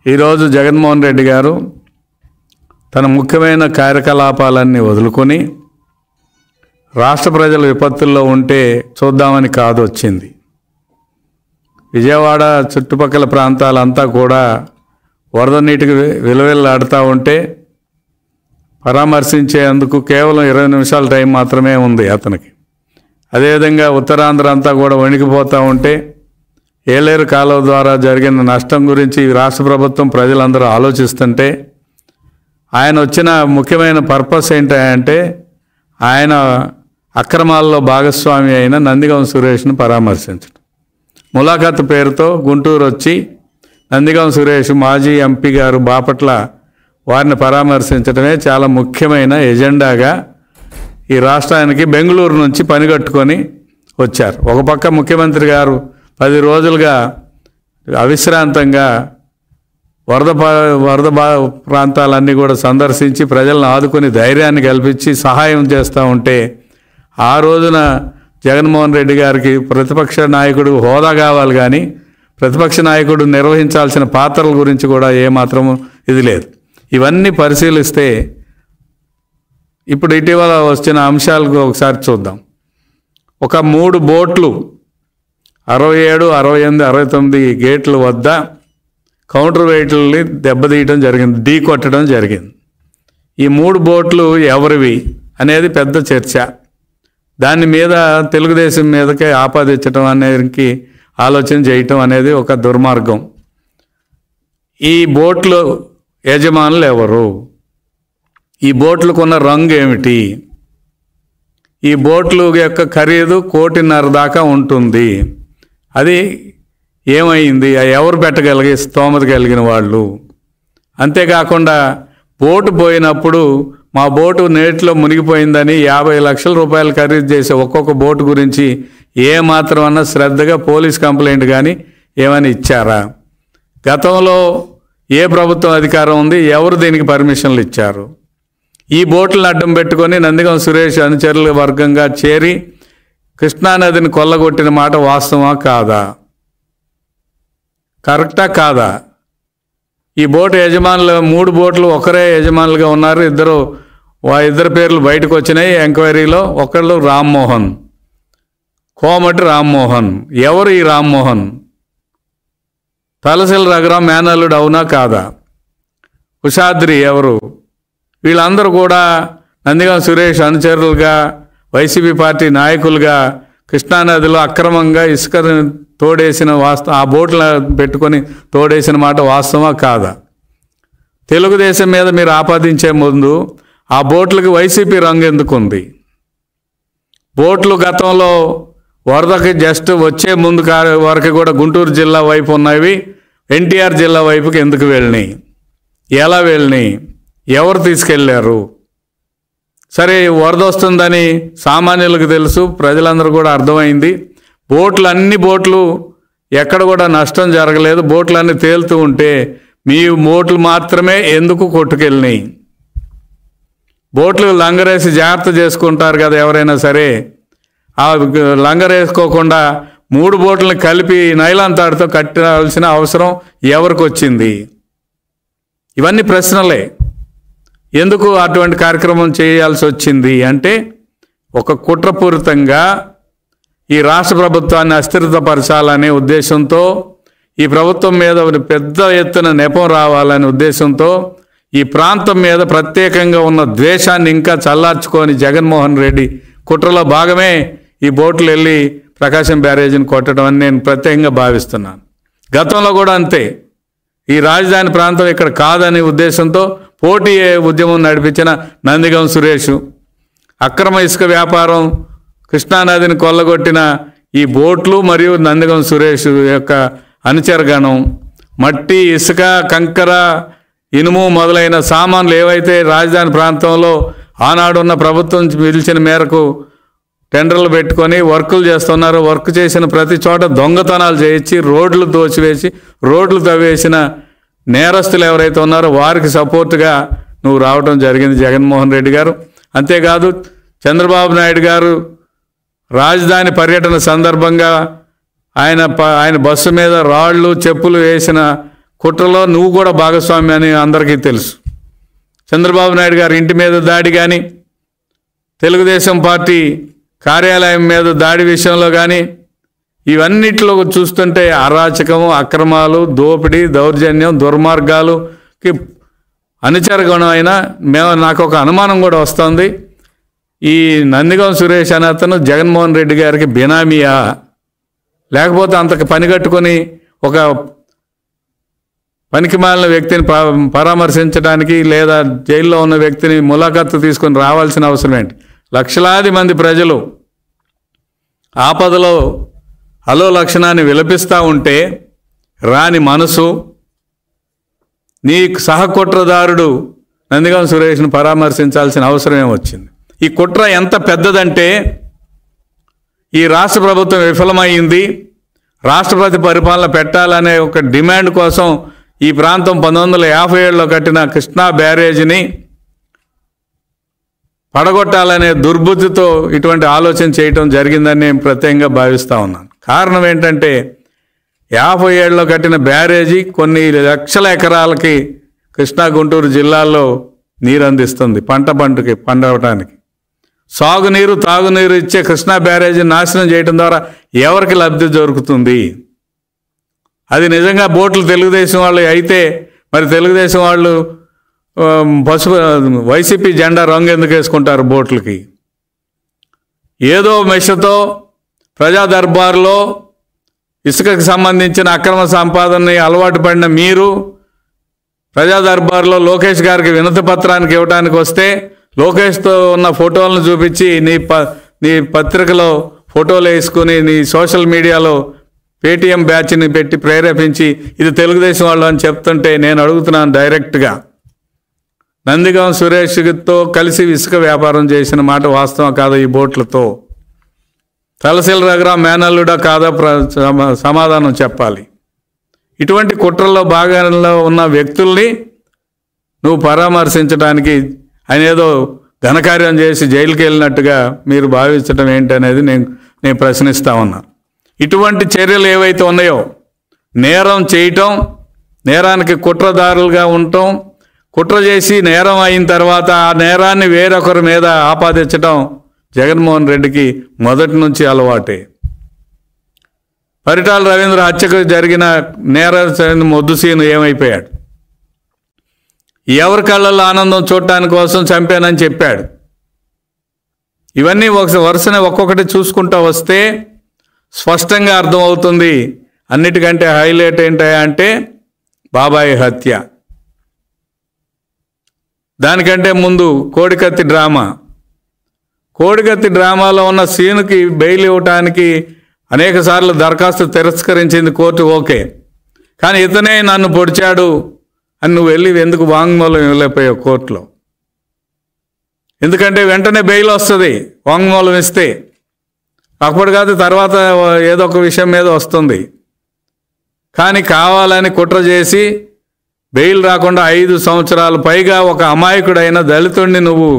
ఈరోజు జగన్మోహన్ రెడ్డి గారు తన ముఖ్యమైన కార్యకలాపాలన్నీ వదులుకొని రాష్ట్ర ప్రజల విపత్తుల్లో ఉంటే చూద్దామని కాదు వచ్చింది. విజయవాడ చుట్టుపక్కల ప్రాంతాలంతా కూడా వరద నీటికి విలవిల్లాడుతూ ఉంటే పరామర్శించేందుకు కేవలం 20 నిమిషాల టైం మాత్రమే ఉంది అతనికి. అదేవిధంగా ఉత్తరాంధ్ర అంతా కూడా వణికిపోతూ ఉంటే ఏలేరు కాలువ ద్వారా జరిగిన నష్టం గురించి రాష్ట్ర ప్రభుత్వం ప్రజలందరూ ఆలోచిస్తుంటే ఆయన వచ్చిన ముఖ్యమైన పర్పస్ ఏంటంటే ఆయన అక్రమాల్లో భాగస్వామి అయిన నందిగం సురేష్ను పరామర్శించడం. ములాఖాత్ పేరుతో గుంటూరు వచ్చి నందిగం సురేష్ మాజీ ఎంపీ గారు బాపట్ల వారిని పరామర్శించడమే చాలా ముఖ్యమైన ఎజెండాగా ఈ రాష్ట్రానికి బెంగళూరు నుంచి పనిగట్టుకొని వచ్చారు. ఒక పక్క ముఖ్యమంత్రి గారు 10 రోజులుగా అవిశ్రాంతంగా వరద ప్రాంతాలన్నీ కూడా సందర్శించి ప్రజలను ఆదుకొని ధైర్యాన్ని కల్పించి సహాయం చేస్తూ ఉంటే ఆ రోజున జగన్మోహన్ రెడ్డి గారికి ప్రతిపక్ష నాయకుడు హోదా కావాలి, కానీ ప్రతిపక్ష నాయకుడు నిర్వహించాల్సిన పాత్రల గురించి కూడా ఏమాత్రము ఇది లేదు. ఇవన్నీ పరిశీలిస్తే ఇప్పుడు ఇటీవల వచ్చిన అంశాలకు ఒకసారి చూద్దాం. ఒక 3 బోట్లు 67, 68, 69 గేట్ల వద్ద కౌంటర్ వెయిట్లని దెబ్బతీయడం జరిగింది, ఢీ కొట్టడం జరిగింది. ఈ 3 బోట్లు ఎవరివి అనేది పెద్ద చర్చ. దాని మీద తెలుగుదేశం మీదకే ఆపాదించడం అనేది ఆలోచన చేయటం అనేది ఒక దుర్మార్గం. ఈ బోట్లు యజమానులు ఎవరు? ఈ బోట్లకున్న రంగు ఏమిటి? ఈ బోట్ల యొక్క ఖరీదు 1.5 కోటి దాకా ఉంటుంది. అది ఏమైంది? ఎవరు పెట్టగలిగే స్తోమత కలిగిన వాళ్ళు? అంతేకాకుండా బోటు పోయినప్పుడు మా బోటు నీటిలో మునిగిపోయిందని 50 లక్షల రూపాయలు ఖరీదు చేసే ఒక్కొక్క బోటు గురించి ఏమాత్రం అన్నా శ్రద్ధగా పోలీస్ కంప్లైంట్ కానీ ఏమైనా ఇచ్చారా? గతంలో ఏ ప్రభుత్వం అధికారం ఉంది? ఎవరు దీనికి పర్మిషన్లు ఇచ్చారు? ఈ బోట్లను అడ్డం పెట్టుకొని నందిగం సురేష్ అనుచరుల వర్గంగా చేరి కృష్ణానదిని కొల్లగొట్టిన మాట వాస్తవమా కాదా? కరెక్టా కాదా? ఈ బోటు యజమానులు 3 బోట్లు ఒకరే యజమానులుగా ఉన్నారు. ఇద్దరు పేర్లు బయటకు వచ్చినాయి ఎంక్వైరీలో. ఒకళ్ళు రామ్మోహన్, కోమటి రామ్మోహన్. ఎవరు ఈ రామ్మోహన్? తలసిల రఘురాం మేనల్లుడు అవునా కాదా? కుషాద్రి ఎవరు? వీళ్ళందరూ కూడా నందిగం సురేష్ అనుచరులుగా వైసీపీ పార్టీ నాయకులుగా కృష్ణానదిలో అక్రమంగా ఇసుక తోడేసిన ఆ బోట్ల పెట్టుకొని తోడేసిన మాట వాస్తవమా కాదా? తెలుగుదేశం మీద మీరు ఆపాదించే ముందు ఆ బోట్లకి వైసీపీ రంగు ఎందుకుంది? బోట్లు గతంలో వరదకి జస్ట్ వచ్చే ముందు వరకు కూడా గుంటూరు జిల్లా వైపు ఉన్నవి ఎన్టీఆర్ జిల్లా వైపుకి ఎందుకు వెళ్ళినాయి? ఎలా వెళ్ళినాయి? ఎవరు తీసుకెళ్ళారు? సరే, వరద వస్తుందని సామాన్యులకు తెలుసు, ప్రజలందరూ కూడా అర్థమైంది. అన్ని బోట్లు ఎక్కడ కూడా నష్టం జరగలేదు. బోట్లన్నీ తేలుతూ ఉంటే మీ బోట్లు మాత్రమే ఎందుకు కొట్టుకెళ్ళినాయి? బోట్లు లంగరేసి జాగ్రత్త చేసుకుంటారు కదా ఎవరైనా సరే. ఆ లంగరేసుకోకుండా 3 బోట్లను కలిపి నైలాన్ తాడుతో కట్టాల్సిన అవసరం ఎవరికి వచ్చింది? ఇవన్నీ ప్రశ్నలే. ఎందుకు అటువంటి కార్యక్రమం చేయాల్సి వచ్చింది అంటే ఒక కుట్రపూరితంగా ఈ రాష్ట్ర ప్రభుత్వాన్ని అస్థిరపరచాలనే ఉద్దేశంతో, ఈ ప్రభుత్వం మీద పెద్ద ఎత్తున నెపం రావాలనే ఉద్దేశంతో, ఈ ప్రాంతం మీద ప్రత్యేకంగా ఉన్న ద్వేషాన్ని ఇంకా చల్లార్చుకొని జగన్మోహన్ రెడ్డి కుట్రలో భాగమే ఈ బోట్లు వెళ్ళి ప్రకాశం బ్యారేజీని కొట్టడం అని నేను ప్రత్యేకంగా భావిస్తున్నాను. గతంలో కూడా అంతే. ఈ రాజధాని ప్రాంతం ఇక్కడ కాదనే ఉద్దేశంతో పోటీ ఉద్యమం నడిపించిన నందిగం సురేష్, అక్రమ ఇసుక వ్యాపారం, కృష్ణానదిని కొల్లగొట్టిన ఈ బోట్లు మరియు నందిగం సురేష్ యొక్క అనుచరగణం, మట్టి, ఇసుక, కంకర, ఇనుము మొదలైన సామాన్లు ఏవైతే రాజధాని ప్రాంతంలో ఆనాడున్న ప్రభుత్వం పిలిచిన మేరకు టెండర్లు పెట్టుకొని వర్కులు చేస్తున్నారు. వర్క్ చేసిన ప్రతి చోట దొంగతనాలు చేయించి రోడ్లు దోచివేసి రోడ్లు తవ్వేసిన నేరస్తులు ఎవరైతే ఉన్నారో వారికి సపోర్టుగా నువ్వు రావడం జరిగింది జగన్మోహన్ రెడ్డి గారు. అంతేకాదు చంద్రబాబు నాయుడు గారు రాజధాని పర్యటన సందర్భంగా ఆయన బస్సు మీద రాళ్ళు చెప్పులు వేసిన కుట్రలో నువ్వు కూడా భాగస్వామి అని అందరికీ తెలుసు. చంద్రబాబు నాయుడు గారి ఇంటి మీద దాడి కానీ, తెలుగుదేశం పార్టీ కార్యాలయం మీద దాడి విషయంలో కానీ, ఇవన్నిట్లో చూస్తుంటే అరాచకము, అక్రమాలు, దోపిడీ, దౌర్జన్యం, దుర్మార్గాలుకి అనుచరగుణం అయినా నాకు ఒక అనుమానం కూడా వస్తుంది. ఈ నందిగం సురేష్ అనే అతను జగన్మోహన్ రెడ్డి గారికి బినామీయా, లేకపోతే అంతకు పని కట్టుకొని ఒక పనికిమాలిన వ్యక్తిని పరామర్శించడానికి లేదా జైల్లో ఉన్న వ్యక్తిని ములాఖాతు తీసుకొని రావాల్సిన అవసరం ఏంటి? లక్షలాది మంది ప్రజలు ఆపదలో హలో లక్షణాన్ని విలపిస్తూ ఉంటే రాని మనసు, నీ సహకుట్రదారుడు నందిగం సురేష్ను పరామర్శించాల్సిన అవసరం ఏమొచ్చింది? ఈ కుట్ర ఎంత పెద్దదంటే, ఈ రాష్ట్ర ప్రభుత్వం విఫలమైంది, రాష్ట్రపతి పరిపాలన పెట్టాలనే ఒక డిమాండ్ కోసం ఈ ప్రాంతం 1957లో కట్టిన కృష్ణా బ్యారేజీని పడగొట్టాలనే దుర్బుద్ధితో ఇటువంటి ఆలోచన చేయటం జరిగిందని నేను ప్రత్యేకంగా భావిస్తూ ఉన్నాను. కారణం ఏంటంటే 57లో కట్టిన బ్యారేజీ కొన్ని లక్షల ఎకరాలకి కృష్ణా గుంటూరు జిల్లాల్లో నీరు అందిస్తుంది, పండవటానికి. సాగునీరు, తాగునీరు ఇచ్చే కృష్ణా బ్యారేజీని నాశనం చేయడం ద్వారా ఎవరికి లబ్ధి దొరుకుతుంది? అది నిజంగా బోట్లు తెలుగుదేశం వాళ్ళు అయితే మరి తెలుగుదేశం వాళ్ళు వైసీపీ జెండా రంగు ఎందుకు వేసుకుంటారు బోట్లకి? ఏదో మెషతో ప్రజా దర్బార్లో ఇసుకకు సంబంధించిన అక్రమ సంపాదనని అలవాటు పడిన మీరు ప్రజా దర్బార్లో లోకేష్ గారికి వినతి పత్రానికి ఇవ్వడానికి వస్తే లోకేష్తో ఉన్న ఫోటోలను చూపించి నీ పత్రికలో ఫోటోలు వేసుకుని నీ సోషల్ మీడియాలో పేటీఎం బ్యాచ్ని పెట్టి ప్రేరేపించి ఇది తెలుగుదేశం వాళ్ళు అని చెప్తుంటే నేను అడుగుతున్నాను డైరెక్ట్గా, నందిగం సురేష్తో కలిసి ఇసుక వ్యాపారం చేసిన మాట వాస్తవం కాదా? ఈ బోట్లతో తలసిల రఘురాం మేనల్లుడా కాదా? సమాధానం చెప్పాలి. ఇటువంటి కుట్రల్లో భాగంలో ఉన్న వ్యక్తుల్ని నువ్వు పరామర్శించడానికి ఆయన ఏదో ఘనకార్యం చేసి జైలుకి వెళ్ళినట్టుగా మీరు భావించడం ఏంటనేది నేను ప్రశ్నిస్తా ఉన్నా. ఇటువంటి చర్యలు ఏవైతే ఉన్నాయో, నేరం చేయటం, నేరానికి కుట్రదారులుగా ఉండటం, కుట్ర చేసి నేరం అయిన తర్వాత ఆ నేరాన్ని వేరొకరి మీద ఆపాదించడం జగన్మోహన్ రెడ్డికి మొదటి నుంచి అలవాటే. పరిటాల రవీంద్ర హత్యకు జరిగిన నేర మొద్దుసీను ఏమైపోయాడు? ఎవరి కళ్ళల్లో ఆనందం చూడటానికి కోసం చంపానని చెప్పాడు. ఇవన్నీ వరుసనే ఒక్కొక్కటి చూసుకుంటూ వస్తే స్పష్టంగా అర్థమవుతుంది. అన్నిటికంటే హైలైట్ ఏంటంటే బాబాయ్ హత్య. దానికంటే ముందు కోడికత్తి డ్రామా. కోడికత్తి డ్రామాలో ఉన్న సీనుకి బెయిల్ ఇవ్వటానికి అనేక సార్లు దరఖాస్తు తిరస్కరించింది కోర్టు, ఓకే. కానీ ఇతనే నన్ను పొడిచాడు అని నువ్వు వెళ్ళి ఎందుకు వాంగ్మూలం ఇవ్వలేకపోయావు కోర్టులో? ఎందుకంటే వెంటనే బెయిల్ వస్తుంది వాంగ్మూలం ఇస్తే. అప్పుడు కాదు తర్వాత ఏదో ఒక విషయం మీద వస్తుంది. కానీ కావాలని కుట్ర చేసి బెయిల్ రాకుండా 5 సంవత్సరాలు పైగా ఒక అమాయకుడైన దళితుడిని నువ్వు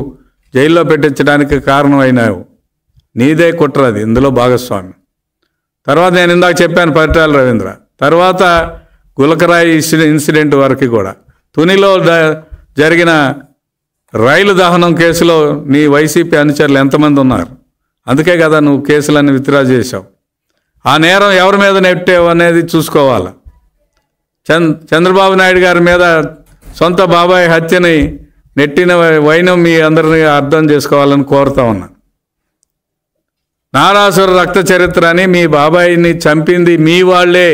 జైల్లో పెట్టించడానికి కారణమైనావు. నీదే కుట్ర, అది ఇందులో భాగస్వామి. తర్వాత నేను ఇందాక చెప్పాను పరిటాల రవీంద్ర, తర్వాత గులకరాయి ఇన్సిడెంట్ వరకు కూడా తునిలో జరిగిన రైలు దహనం కేసులో నీ వైసీపీ అనుచరులు ఎంతమంది ఉన్నారు? అందుకే కదా నువ్వు కేసులన్నీ విత్డ్రా చేశావు. ఆ నేరం ఎవరి మీద నెట్టావు అనేది చూసుకోవాలి. చంద్రబాబు నాయుడు గారి మీద సొంత బాబాయ్ హత్యని నెట్టిన వైనం మీ అందరినీ అర్థం చేసుకోవాలని కోరుతా ఉన్నా. నారాసుర రక్త చరిత్ర అని మీ బాబాయిని చంపింది మీ వాళ్ళే,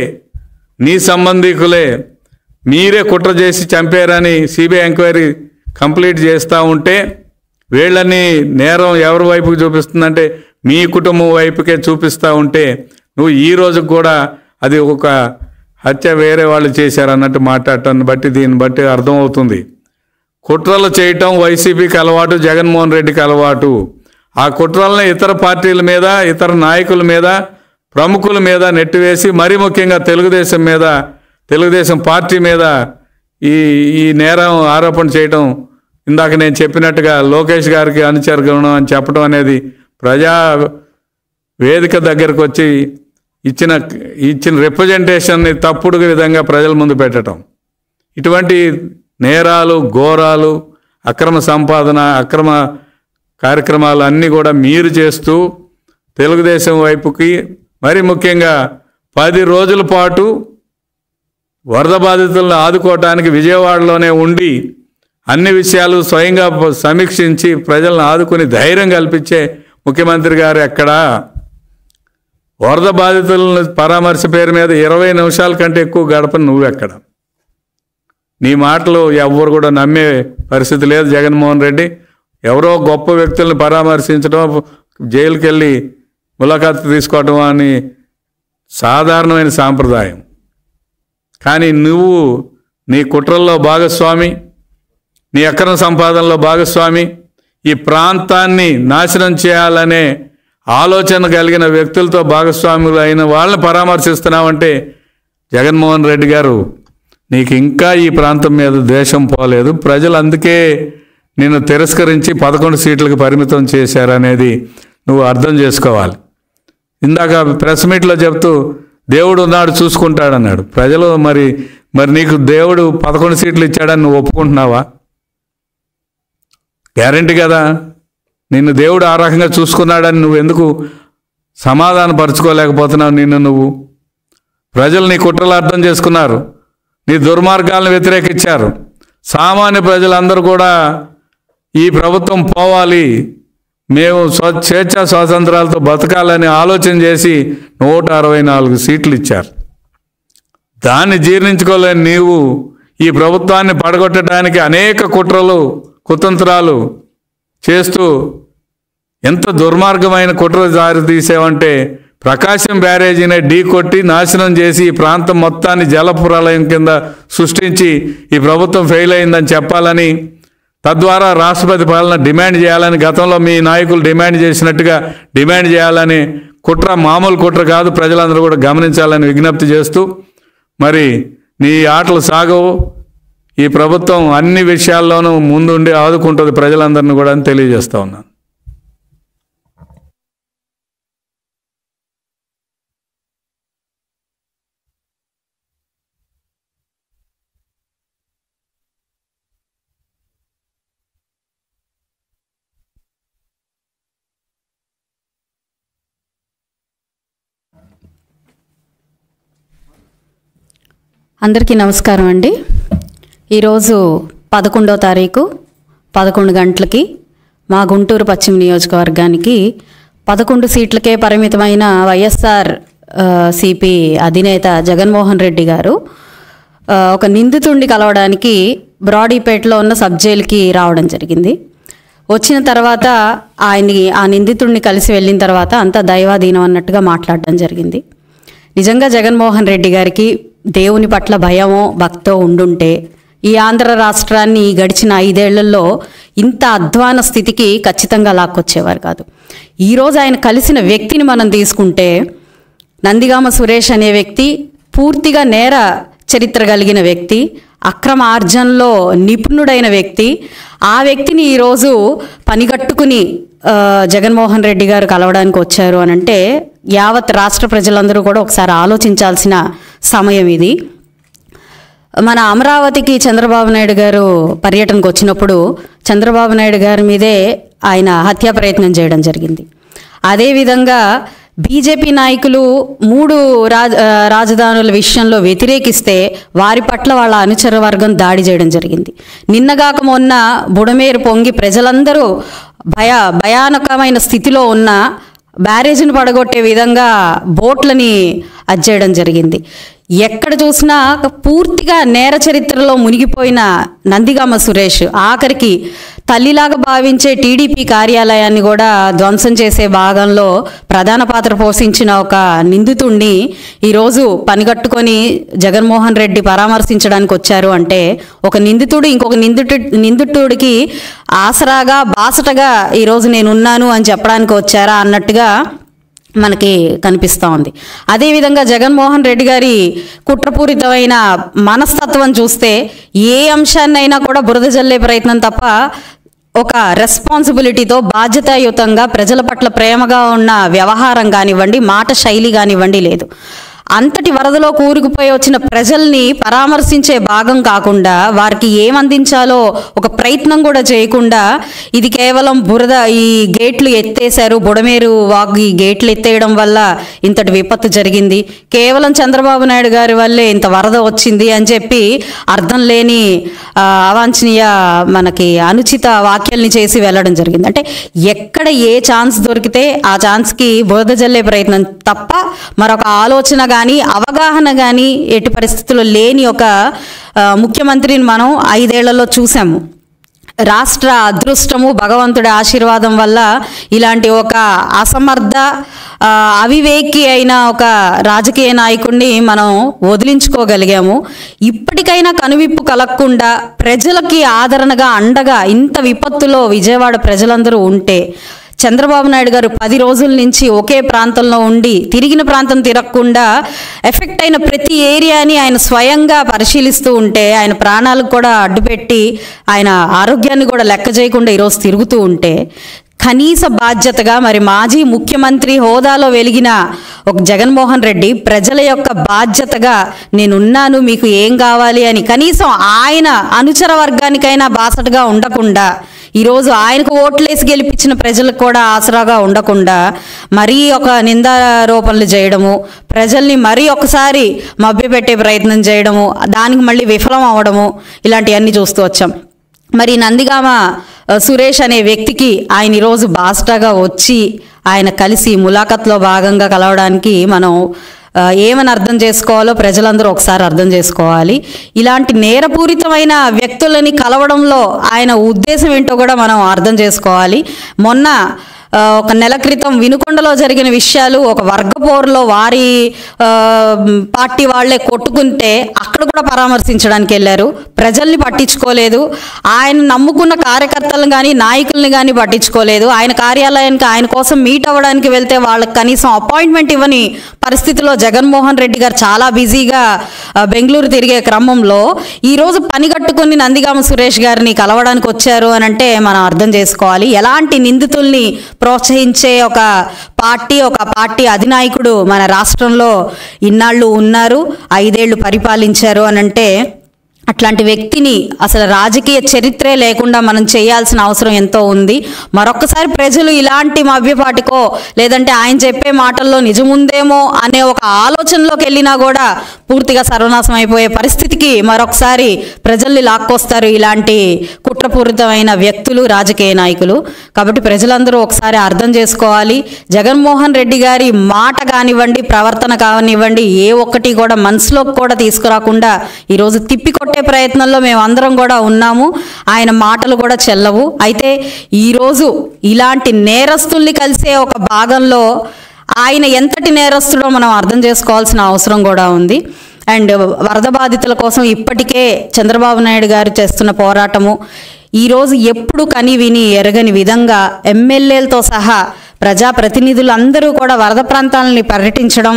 నీ సంబంధికులే, మీరే కుట్ర చేసి చంపారని సిబిఐ ఎంక్వైరీ కంప్లీట్ చేస్తూ ఉంటే వీళ్ళని నేరం ఎవరి వైపుకి చూపిస్తుందంటే మీ కుటుంబం వైపుకే చూపిస్తూ ఉంటే నువ్వు ఈ రోజుకు కూడా అది ఒక హత్య వేరే వాళ్ళు చేశారన్నట్టు మాట్లాడటాన్ని బట్టి దీన్ని బట్టి అర్థమవుతుంది. కుట్రలు చేయటం వైసీపీకి అలవాటు, జగన్మోహన్ రెడ్డికి అలవాటు. ఆ కుట్రలను ఇతర పార్టీల మీద, ఇతర నాయకుల మీద, ప్రముఖుల మీద నెట్టివేసి మరీ ముఖ్యంగా తెలుగుదేశం మీద, తెలుగుదేశం పార్టీ మీద ఈ నేరం ఆరోపణ చేయటం, ఇందాక నేను చెప్పినట్టుగా లోకేష్ గారికి అనుచరుగణం అని చెప్పడం అనేది ప్రజా వేదిక దగ్గరకు వచ్చి ఇచ్చిన రిప్రజెంటేషన్ని తప్పుడు విధంగా ప్రజల ముందు పెట్టడం. ఇటువంటి నేరాలు, ఘోరాలు, అక్రమ సంపాదన, అక్రమ కార్యక్రమాలు అన్నీ కూడా మీరు చేస్తూ తెలుగుదేశం వైపుకి, మరి ముఖ్యంగా 10 రోజుల పాటు వరద బాధితులను ఆదుకోవటానికి విజయవాడలోనే ఉండి అన్ని విషయాలు స్వయంగా సమీక్షించి ప్రజలను ఆదుకుని ధైర్యం కల్పించే ముఖ్యమంత్రి గారు ఎక్కడా? వరద బాధితులను పరామర్శ పేరు మీద 20 నిమిషాల కంటే ఎక్కువ గడపని నువ్వెక్కడ? నీ మాటలు ఎవ్వరు కూడా నమ్మే పరిస్థితి లేదు జగన్మోహన్ రెడ్డి. ఎవరో గొప్ప వ్యక్తులను పరామర్శించడం, జైలుకి వెళ్ళి ములాఖాతు తీసుకోవటం అని సాధారణమైన సాంప్రదాయం. కానీ నువ్వు నీ కుట్రల్లో భాగస్వామి, నీ అక్రమ సంపాదనలో భాగస్వామి, ఈ ప్రాంతాన్ని నాశనం చేయాలనే ఆలోచన కలిగిన వ్యక్తులతో భాగస్వాములు అయిన వాళ్ళని పరామర్శిస్తున్నావంటే జగన్మోహన్ రెడ్డి గారు, నీకు ఇంకా ఈ ప్రాంతం మీద ద్వేషం పోలేదు. ప్రజలు అందుకే నిన్ను తిరస్కరించి 11 సీట్లకు పరిమితం చేశారనేది నువ్వు అర్థం చేసుకోవాలి. ఇందాక ప్రెస్ మీట్లో చెప్తూ దేవుడు ఉన్నాడు చూసుకుంటాడన్నాడు. ప్రజలు మరి నీకు దేవుడు 11 సీట్లు ఇచ్చాడని నువ్వు ఒప్పుకుంటున్నావా? గ్యారెంటీ కదా. నిన్ను దేవుడు ఆ రకంగా చూసుకున్నాడని నువ్వు ఎందుకు సమాధాన పరుచుకోలేకపోతున్నావు? నువ్వు ప్రజలు నీ కుట్రలు అర్థం చేసుకున్నారు, నీ దుర్మార్గాలను వ్యతిరేకించారు. సామాన్య ప్రజలందరూ కూడా ఈ ప్రభుత్వం పోవాలి, మేము స్వేచ్ఛా స్వాతంత్రాలతో బతకాలని ఆలోచన చేసి 164 సీట్లు ఇచ్చారు. దాన్ని జీర్ణించుకోలేని నీవు ఈ ప్రభుత్వాన్ని పడగొట్టడానికి అనేక కుట్రలు, కుతంత్రాలు చేస్తూ ఎంత దుర్మార్గమైన కుట్ర దారి తీసావంటే ప్రకాశం బ్యారేజీని ఢీ కొట్టి నాశనం చేసి ఈ ప్రాంతం మొత్తాన్ని జలప్రలయం కింద సృష్టించి ఈ ప్రభుత్వం ఫెయిల్ అయిందని చెప్పాలని, తద్వారా రాష్ట్రపతి పాలన డిమాండ్ చేయాలని, గతంలో మీ నాయకులు డిమాండ్ చేసినట్టుగా డిమాండ్ చేయాలని కుట్ర మామూలు కుట్ర కాదు, ప్రజలందరూ కూడా గమనించాలని విజ్ఞప్తి చేస్తూ, మరి నీ ఆటలు సాగవు. ఈ ప్రభుత్వం అన్ని విషయాల్లోనూ ముందుండి ఆదుకుంటుంది ప్రజలందరినీ కూడా అని తెలియజేస్తా ఉన్నాను. అందరికీ నమస్కారం అండి. ఈరోజు 11వ తారీఖు 11 గంటలకి మా గుంటూరు పశ్చిమ నియోజకవర్గానికి 11 సీట్లకే పరిమితమైన వైఎస్ఆర్ సిపి అధినేత జగన్మోహన్ రెడ్డి గారు ఒక నిందితుడిని కలవడానికి బ్రాడీపేటలో ఉన్న సబ్ జైలుకి రావడం జరిగింది. వచ్చిన తర్వాత ఆ నిందితుడిని కలిసి వెళ్ళిన తర్వాత అంతా దైవాధీనం అన్నట్టుగా మాట్లాడడం జరిగింది. నిజంగా జగన్మోహన్ రెడ్డి గారికి దేవుని పట్ల భయమో భక్తో ఉండుంటే ఈ ఆంధ్ర రాష్ట్రాన్ని గడిచిన 5 ఏళ్లలో ఇంత అధ్వాన స్థితికి ఖచ్చితంగా లాక్కొచ్చేవారు కాదు. ఈరోజు ఆయన కలిసిన వ్యక్తిని మనం తీసుకుంటే నందిగామ సురేష్ అనే వ్యక్తి పూర్తిగా నేర చరిత్ర కలిగిన వ్యక్తి, అక్రమ ఆర్జనలో నిపుణుడైన వ్యక్తి. ఆ వ్యక్తిని ఈరోజు పనిగట్టుకుని జగన్మోహన్ రెడ్డి గారు కలవడానికి వచ్చారు అని అంటే యావత్ రాష్ట్ర ప్రజలందరూ కూడా ఒకసారి ఆలోచించాల్సిన సమయం ఇది. మన అమరావతికి చంద్రబాబు నాయుడు గారు పర్యటనకు వచ్చినప్పుడు చంద్రబాబు నాయుడు గారి మీదే ఆయన హత్యా ప్రయత్నం చేయడం జరిగింది. అదేవిధంగా బీజేపీ నాయకులు 3 రాజధానుల విషయంలో వ్యతిరేకిస్తే వారి పట్ల వాళ్ళ అనుచర వర్గం దాడి చేయడం జరిగింది. నిన్నగాక మొన్న బుడమేరు పొంగి ప్రజలందరూ భయానకమైన స్థితిలో ఉన్న బ్యారేజీని పడగొట్టే విధంగా బోట్లని అజ్జేయడం జరిగింది. ఎక్కడ చూసినా పూర్తిగా నేర చరిత్రలో మునిగిపోయిన నందిగామ సురేష్ ఆఖరికి తల్లిలాగా భావించే టీడీపీ కార్యాలయాన్ని కూడా ధ్వంసం చేసే భాగంలో ప్రధాన పాత్ర పోషించిన ఒక నిందితుడిని ఈరోజు పనిగట్టుకొని జగన్మోహన్ రెడ్డి పరామర్శించడానికి వచ్చారు అంటే ఒక నిందితుడు ఇంకొక నిందితుడికి ఆసరాగా బాసటగా ఈరోజు నేనున్నాను అని చెప్పడానికి వచ్చారా అన్నట్టుగా మనకి కనిపిస్తూ ఉంది. అదేవిధంగా జగన్మోహన్ రెడ్డి గారి కుట్రపూరితమైన మనస్తత్వం చూస్తే ఏ అంశాన్నైనా కూడా బురద జల్లే ప్రయత్నం తప్ప ఒక రెస్పాన్సిబిలిటీతో బాధ్యతాయుతంగా ప్రజల పట్ల ప్రేమగా ఉన్న వ్యవహారం కానివ్వండి, మాట శైలి కానివ్వండి లేదు. అంతటి వరదలో కూరుకుపోయి వచ్చిన ప్రజల్ని పరామర్శించే భాగం కాకుండా వారికి ఏం అందించాలో ఒక ప్రయత్నం కూడా చేయకుండా ఇది కేవలం బురద, ఈ గేట్లు ఎత్తేశారు, బుడమేరు వాగు ఈ గేట్లు ఎత్తేయడం వల్ల ఇంతటి విపత్తు జరిగింది, కేవలం చంద్రబాబు నాయుడు గారి వల్లే ఇంత వరద వచ్చింది అని చెప్పి అర్థం లేని అవాంఛనీయ మనకి అనుచిత వ్యాఖ్యల్ని చేసి వెళ్ళడం జరిగింది. అంటే ఎక్కడ ఏ ఛాన్స్ దొరికితే ఆ ఛాన్స్కి బురద జల్లే ప్రయత్నం తప్ప మరొక ఆలోచన కానీ అవగాహన కానీ ఎట్టి పరిస్థితుల్లో లేని ఒక ముఖ్యమంత్రిని మనం 5 ఏళ్లలో చూసాము. రాష్ట్ర అదృష్టము, భగవంతుడి ఆశీర్వాదం వల్ల ఇలాంటి ఒక అసమర్థ అవివేకి అయిన ఒక రాజకీయ నాయకుడిని మనం వదిలించుకోగలిగాము. ఇప్పటికైనా కనువిప్పు కలగకుండా ప్రజలకి ఆదరణగా అండగా ఇంత విపత్తులో విజయవాడ ప్రజలందరూ ఉంటే, చంద్రబాబు నాయుడు గారు 10 రోజుల నుంచి ఒకే ప్రాంతంలో ఉండి తిరిగిన ప్రాంతం తిరగకుండా ఎఫెక్ట్ అయిన ప్రతి ఏరియాని ఆయన స్వయంగా పరిశీలిస్తూ ఉంటే, ఆయన ప్రాణాలకు కూడా అడ్డుపెట్టి ఆయన ఆరోగ్యాన్ని కూడా లెక్క చేయకుండా ఈరోజు తిరుగుతూ ఉంటే, కనీస బాధ్యతగా మరి మాజీ ముఖ్యమంత్రి హోదాలో వెలిగిన ఒక జగన్మోహన్ రెడ్డి ప్రజల యొక్క బాధ్యతగా నేనున్నాను, మీకు ఏం కావాలి అని కనీసం ఆయన అనుచర వర్గానికైనా బాసటగా ఉండకుండా, ఈరోజు ఆయనకు ఓట్లేసి గెలిపించిన ప్రజలకు కూడా ఆసరాగా ఉండకుండా మరీ ఒక నిందారోపణలు చేయడము, ప్రజల్ని మరీ ఒకసారి మభ్యపెట్టే ప్రయత్నం చేయడము, దానికి మళ్ళీ విఫలం అవ్వడము, ఇలాంటివన్నీ చూస్తూ వచ్చాం. మరి నందిగామ సురేష్ అనే వ్యక్తికి ఆయన ఈరోజు బాస్టాగా వచ్చి ఆయన కలిసి ములాఖత్లో భాగంగా కలవడానికి మనం ఏమని అర్థం చేసుకోవాలో ప్రజలందరూ ఒకసారి అర్థం చేసుకోవాలి. ఇలాంటి నేరపూరితమైన వ్యక్తులని కలవడంలో ఆయన ఉద్దేశం ఏంటో కూడా మనం అర్థం చేసుకోవాలి. మొన్న ఒక నెల క్రితం వినుకొండలో జరిగిన విషయాలు, ఒక వర్గపోరులో వారి పార్టీ వాళ్లే కొట్టుకుంటే అక్కడ కూడా పరామర్శించడానికి వెళ్ళారు, ప్రజల్ని పట్టించుకోలేదు, ఆయన నమ్ముకున్న కార్యకర్తలను కానీ నాయకుల్ని కానీ పట్టించుకోలేదు. ఆయన కార్యాలయానికి ఆయన కోసం మీట్ అవ్వడానికి వెళ్తే వాళ్ళకి కనీసం అపాయింట్మెంట్ ఇవ్వని పరిస్థితిలో జగన్మోహన్ రెడ్డి గారు చాలా బిజీగా బెంగళూరు తిరిగే క్రమంలో ఈరోజు పని కట్టుకుని నందిగామ సురేష్ గారిని కలవడానికి వచ్చారు అని అంటే మనం అర్థం చేసుకోవాలి. ఎలాంటి నిందితుల్ని ప్రోత్సహించే ఒక పార్టీ అధినాయకుడు మన రాష్ట్రంలో ఇన్నాళ్ళు ఉన్నారు, 5 ఏళ్ళు పరిపాలించారు అని అంటే, అట్లాంటి వ్యక్తిని అసలు రాజకీయ చరిత్రే లేకుండా మనం చేయాల్సిన అవసరం ఎంతో ఉంది. మరొక్కసారి ప్రజలు ఇలాంటి మభ్యపాటికో లేదంటే ఆయన చెప్పే మాటల్లో నిజముందేమో అనే ఒక ఆలోచనలోకి వెళ్ళినా కూడా పూర్తిగా సర్వనాశం అయిపోయే పరిస్థితికి మరొకసారి ప్రజల్ని లాక్కొస్తారు ఇలాంటి కుట్రపూరితమైన వ్యక్తులు, రాజకీయ నాయకులు. కాబట్టి ప్రజలందరూ ఒకసారి అర్థం చేసుకోవాలి. జగన్మోహన్ రెడ్డి గారి మాట కానివ్వండి, ప్రవర్తన కానివ్వండి, ఏ ఒక్కటి కూడా మనసులోకి కూడా తీసుకురాకుండా ఈరోజు తిప్పికొట్టే ప్రయత్నంలో మేము అందరం కూడా ఉన్నాము. ఆయన మాటలు కూడా చెల్లవు. అయితే ఈరోజు ఇలాంటి నేరస్తుల్ని కలిసే ఒక భాగంలో ఆయన ఎంతటి నేరస్తుడో మనం అర్థం చేసుకోవాల్సిన అవసరం కూడా ఉంది. అండ్ వరద బాధితుల కోసం ఇప్పటికే చంద్రబాబు నాయుడు గారు చేస్తున్న పోరాటము ఈరోజు ఎప్పుడు కని విని ఎరగని విధంగా ఎమ్మెల్యేలతో సహా ప్రజాప్రతినిధులందరూ కూడా వరద ప్రాంతాలని పర్యటించడం,